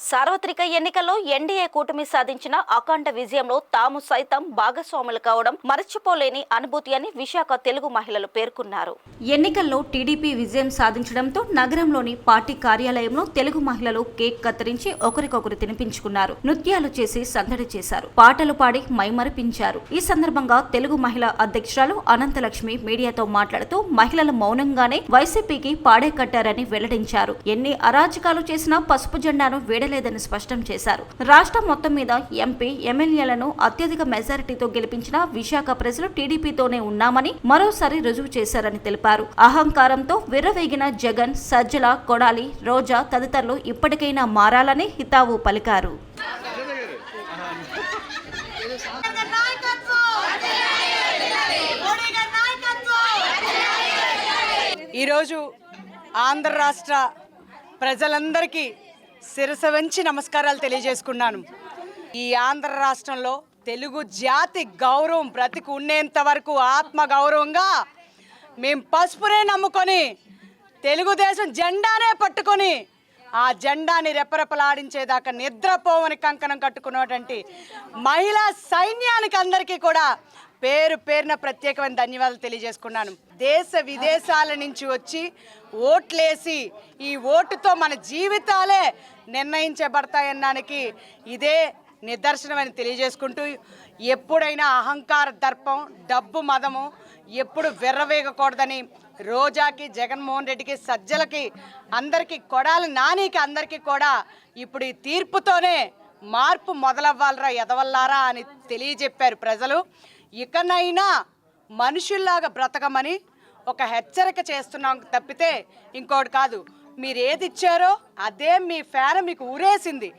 సార్వత్రిక ఎన్నికల్లో ఎన్డీఏ కూటమి సాధించిన అఖండ విజయంలో తాము సైతం భాగస్వాములు కావడం మరచిపోలేని అనుభూతి అని విశాఖ తెలుగు మహిళలు పేర్కొన్నారు. ఎన్నికల్లో టీడీపీ విజయం సాధించడంతో నగరంలోని పార్టీ కార్యాలయంలో తెలుగు మహిళలు కేక్ కత్తిరించి ఒకరికొకరు తినిపించుకున్నారు. నృత్యాలు చేసి సందడి చేశారు. పాటలు పాడి మైమరిపించారు. ఈ సందర్భంగా తెలుగు మహిళా అధ్యక్షురాలు అనంతలక్ష్మి మీడియాతో మాట్లాడుతూ మహిళలు మౌనంగానే వైసీపీకి పాడే కట్టారని వెల్లడించారు. ఎన్ని అరాచకాలు చేసినా పసుపు జెండాను లేదని స్పష్టం చేశారు. రాష్ట్రం మొత్తం మీద ఎంపీ ఎమ్మెల్యేలను అత్యధిక మెజారిటీతో గెలిపించిన విశాఖ ప్రజలు టీడీపీతోనే ఉన్నామని మరోసారి రుజువు చేశారని తెలిపారు. అహంకారంతో విర్రవేగిన జగన్, సజ్జల, కొడాలి, రోజా తదితరులు ఇప్పటికైనా మారాలని హితావు పలికారు. ఈరోజు ఆంధ్ర రాష్ట్ర ప్రజలందరికీ శిరస వంచి నమస్కారాలు తెలియజేసుకున్నాను. ఈ ఆంధ్ర రాష్ట్రంలో తెలుగు జాతి గౌరవం బ్రతికి ఉండేంత వరకు ఆత్మ గౌరవంగా మేము పసుపునే నమ్ముకొని తెలుగుదేశం జెండానే పట్టుకొని ఆ జెండాని రెపరెపలాడించేదాకా నిద్రపోవని కంకణం కట్టుకున్నటువంటి మహిళా సైన్యానికి అందరికీ కూడా పేరు పేరున ప్రత్యేకమైన ధన్యవాదాలు తెలియజేసుకున్నాను. దేశ విదేశాల నుంచి వచ్చి ఓట్లేసి ఈ ఓటుతో మన జీవితాలే నిర్ణయించబడతాయన్నానికి ఇదే నిదర్శనమని తెలియజేసుకుంటూ ఎప్పుడైనా అహంకార దర్పం, డబ్బు మదము ఎప్పుడు విర్రవేగకూడదని రోజాకి, జగన్మోహన్ రెడ్డికి, సజ్జలకి, అందరికీ కొడాలి నానికి అందరికీ కూడా ఇప్పుడు ఈ తీర్పుతోనే మార్పు మొదలవ్వాలరా ఎదవల్లారా అని తెలియజెప్పారు ప్రజలు. ఇకనైనా మనుషుల్లాగా బ్రతకమని ఒక హెచ్చరిక చేస్తున్నాం తప్పితే ఇంకోటి కాదు. మీరు ఏది ఇచ్చారో అదే మీ ఫ్యాన్ మీకు ఉరేసింది.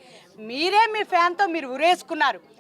మీరే మీ ఫ్యాన్తో మీరు ఉరేసుకున్నారు.